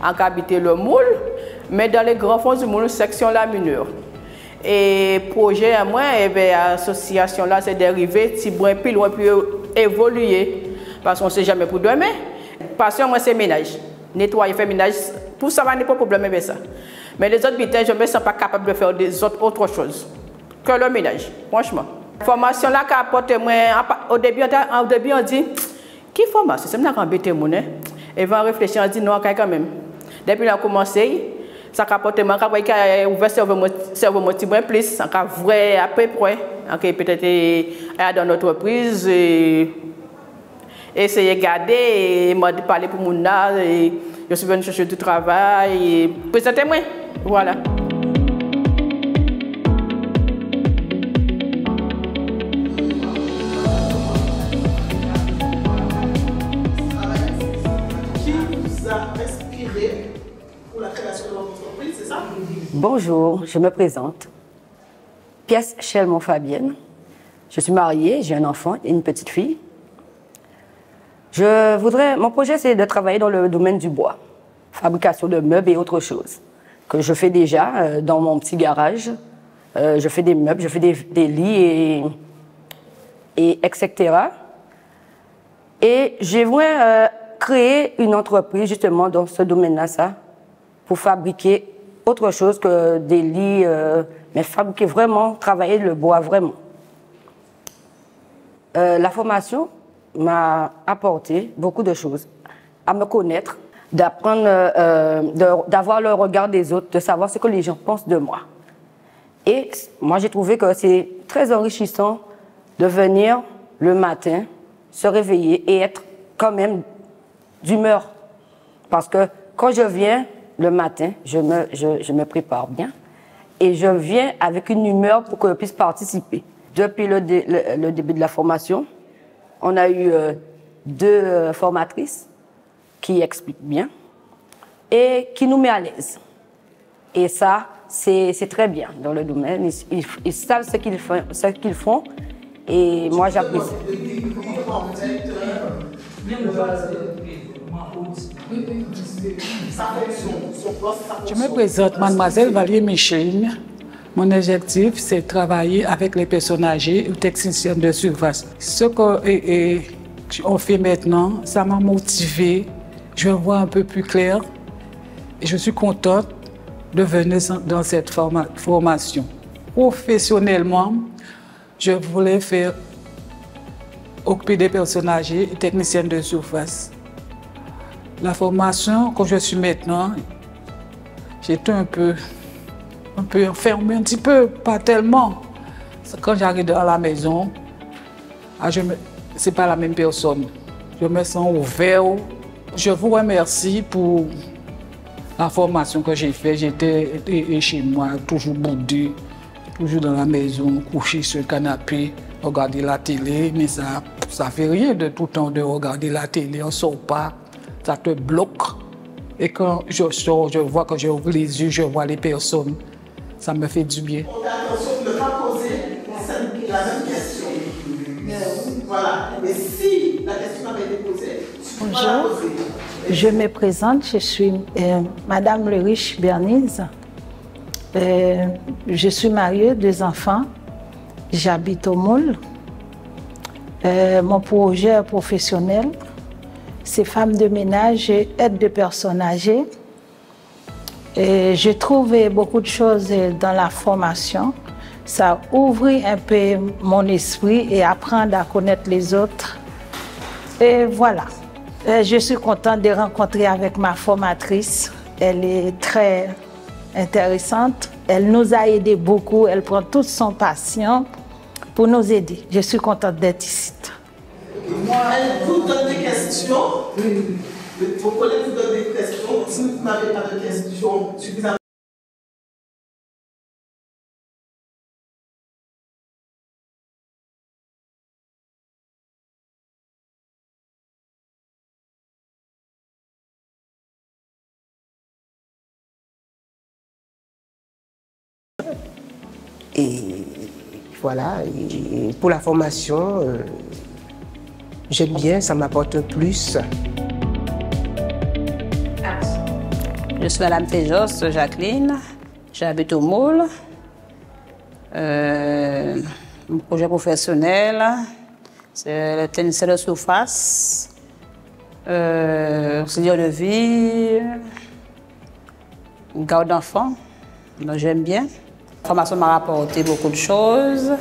en habiter le moule, mais dans les grands fonds du moule, section la minure. Et projet à moi, et bien, association là, c'est dérivé, si bon pile, on peut évoluer, parce qu'on ne sait jamais pour demain. Passion, moi, c'est ménage. Nettoyer, faire ménage, pour ça, il n'y a pas de problème avec ça. Mais les autres bitages, je ne me sens pas capable de faire autre chose que le ménage, franchement. La formation là, au début, on dit, qui formation? C'est maintenant qu'on embête mon nez. Et on réfléchir, on dit non, quand même. Depuis qu'on a commencé, ça a apporté, on a ouvert cerveau motivant plus, on a vrai à peu près, peut-être dans notre entreprise, essayer de garder, et parler pour mon âge, je suis venu chercher du travail, et présenter-moi, voilà. Bonjour, je me présente. Pièce Chelmont-Fabienne. Je suis mariée, j'ai un enfant et une petite fille. Mon projet, c'est de travailler dans le domaine du bois, fabrication de meubles et autre chose, que je fais déjà dans mon petit garage. Je fais des meubles, je fais des lits et etc. Et je voudrais créer une entreprise justement dans ce domaine-là, pour fabriquer autre chose que des lits, mais fabriquer vraiment, travailler le bois vraiment. La formation m'a apporté beaucoup de choses, à me connaître, d'apprendre, d'avoir le regard des autres, de savoir ce que les gens pensent de moi. Et moi, j'ai trouvé que c'est très enrichissant de venir le matin, se réveiller et être quand même d'humeur. Parce que quand je viens le matin, je me prépare bien et je viens avec une humeur pour que je puisse participer. Depuis le début de la formation, on a eu 2 formatrices qui expliquent bien et qui nous met à l'aise. Et ça, c'est très bien dans le domaine. Ils savent ce qu'ils font et moi j'apprécie. Je me présente Mademoiselle Valérie Micheline. Mon objectif, c'est de travailler avec les personnes âgées ou techniciennes de surface. Ce qu'on fait maintenant, ça m'a motivée. Je vois un peu plus clair et je suis contente de venir dans cette formation. Professionnellement, je voulais occuper des personnes âgées et techniciennes de surface. La formation, quand je suis maintenant, j'étais un peu enfermée, un petit peu, pas tellement. Quand j'arrive dans la maison, c'est pas la même personne. Je me sens ouvert. Je vous remercie pour la formation que j'ai faite. J'étais chez moi, toujours boudé, toujours dans la maison, couché sur le canapé, regarder la télé, mais ça fait rien de tout le temps de regarder la télé, on ne sort pas. Ça te bloque. Et quand je sors, je vois, quand j'ouvre les yeux, je vois les personnes. Ça me fait du bien. On a attention de ne pas poser la même question. Voilà. Et si la question avait été posée, tu peux la poser. Je me présente, je suis Madame Le Riche Bernise. Je suis mariée, 2 enfants. J'habite au Moule. Mon projet professionnel, c'est femme de ménage et aide de personnes âgées. J'ai trouvé beaucoup de choses dans la formation. Ça ouvre un peu mon esprit et apprendre à connaître les autres. Et voilà. Je suis contente de rencontrer avec ma formatrice. Elle est très intéressante. Elle nous a aidés beaucoup. Elle prend toute son passion pour nous aider. Je suis contente d'être ici. Elle vous donne des questions. Vos collègues vous donnent des questions. Si vous n'avez pas de questions suffisamment. Et voilà, et pour la formation, j'aime bien, ça m'apporte un plus. Je suis Madame Tejos Jacqueline, j'habite au Moule. Mon projet professionnel, c'est le tennis de surface, auxiliaire de vie, garde d'enfants, donc j'aime bien. La formation m'a rapporté beaucoup de choses,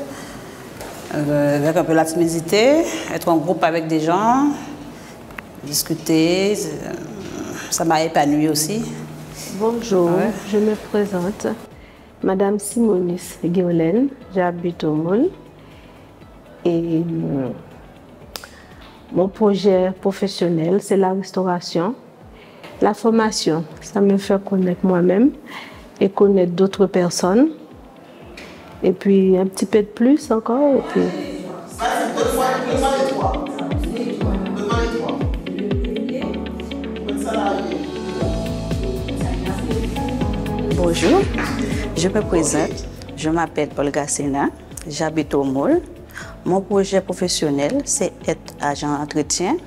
avec un peu la timidité, être en groupe avec des gens, discuter, ça m'a épanoui aussi. Bonjour, je me présente. Madame Simonis Guéolène, j'habite au Moule. Et mon projet professionnel, c'est la restauration. La formation, ça me fait connaître moi-même et connaître d'autres personnes. Et puis un petit peu de plus encore. Et puis... Bonjour, je me présente, je m'appelle Olga Sena, j'habite au Moule. Mon projet professionnel, c'est être agent d'entretien.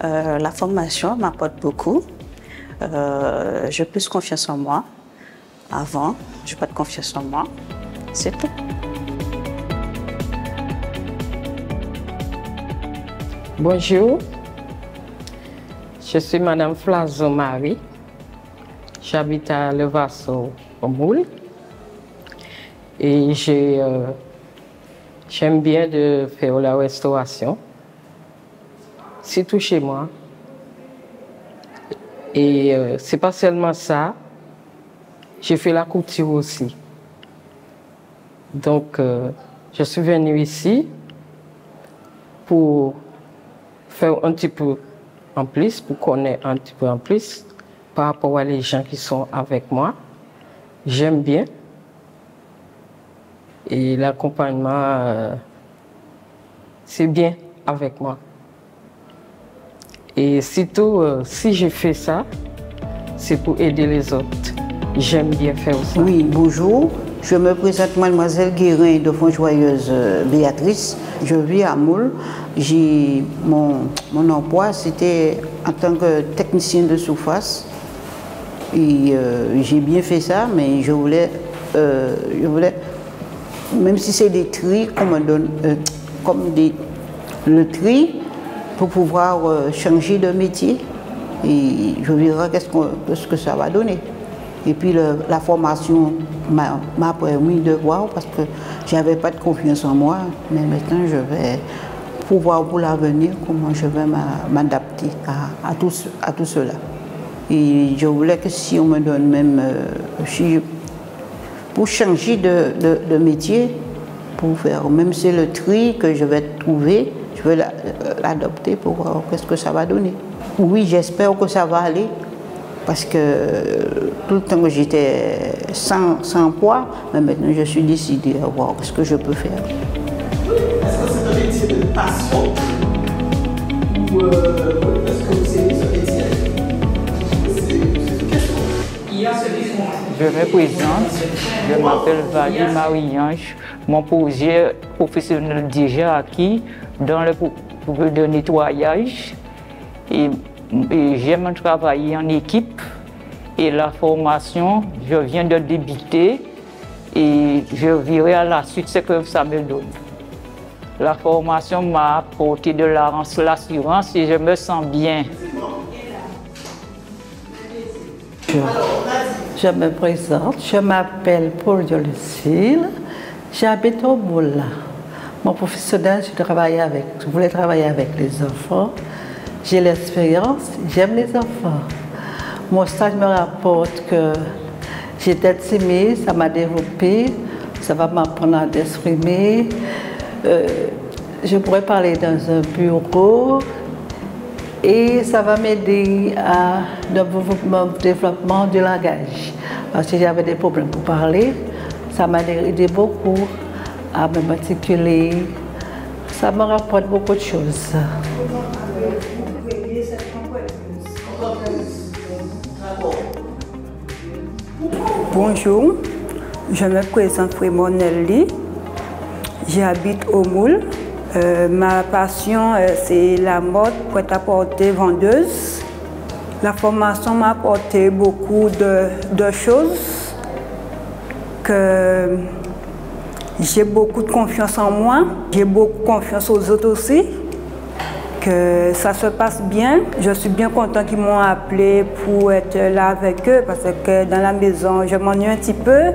La formation m'apporte beaucoup. J'ai plus confiance en moi. Avant, je n'ai pas de confiance en moi. C'est tout. Bonjour, je suis Madame Flazo Marie. J'habite à Levasseur au Moule. Et j'aime bien de faire la restauration, surtout chez moi. Et c'est pas seulement ça, j'ai fait la couture aussi. Donc, je suis venue ici pour faire un petit peu en plus, pour connaître un petit peu en plus par rapport à les gens qui sont avec moi. J'aime bien. Et l'accompagnement, c'est bien avec moi. Et surtout, si je fais ça, c'est pour aider les autres. J'aime bien faire ça. Oui, bonjour. Je me présente Mademoiselle Guérin de Fontjoyeuse Béatrice. Je vis à Moule. Mon emploi, c'était en tant que technicien de surface. Et j'ai bien fait ça, mais je voulais même si c'est des tris qu'on me donne, comme le tri, pour pouvoir changer de métier. Et je verrai ce que ça va donner. Et puis la formation m'a permis de voir, parce que je n'avais pas de confiance en moi, mais maintenant je vais pouvoir pour l'avenir comment je vais m'adapter à tout cela. Et je voulais que si on me donne même, pour changer de métier, pour faire, même si c'est le tri que je vais trouver, je vais l'adopter pour voir qu'est-ce que ça va donner. Oui, j'espère que ça va aller, parce que tout le temps que j'étais sans poids, mais maintenant je suis décidée à voir ce que je peux faire. Est-ce que c'est un métier de passion ou est-ce que c'est ce métier? Je me présente, je m'appelle Valérie Marie-Ange. Mon projet professionnel déjà acquis dans le nettoyage. Et j'aime travailler en équipe. Et la formation, je viens de débuter et je verrai à la suite ce que ça me donne. La formation m'a apporté de l'assurance et je me sens bien. Je me présente, je m'appelle Paul Lucille, j'habite au Moule. Mon professionnel, je voulais travailler avec les enfants. J'ai l'expérience, j'aime les enfants. Mon stage me rapporte que j'étais timide, ça m'a développé, ça va m'apprendre à m'exprimer. Je pourrais parler dans un bureau et ça va m'aider à mon développement du langage. Parce que j'avais des problèmes pour parler, ça m'a aidé beaucoup à me m'articuler. Ça me rapporte beaucoup de choses. Bonjour, je me présente vraiment Nelly. J'habite au Moule. Ma passion, c'est la mode, prêt-à-porter, vendeuse. La formation m'a apporté beaucoup de choses, que j'ai beaucoup de confiance en moi, j'ai beaucoup confiance aux autres aussi, que ça se passe bien. Je suis bien contente qu'ils m'ont appelé pour être là avec eux parce que dans la maison, je m'ennuie un petit peu.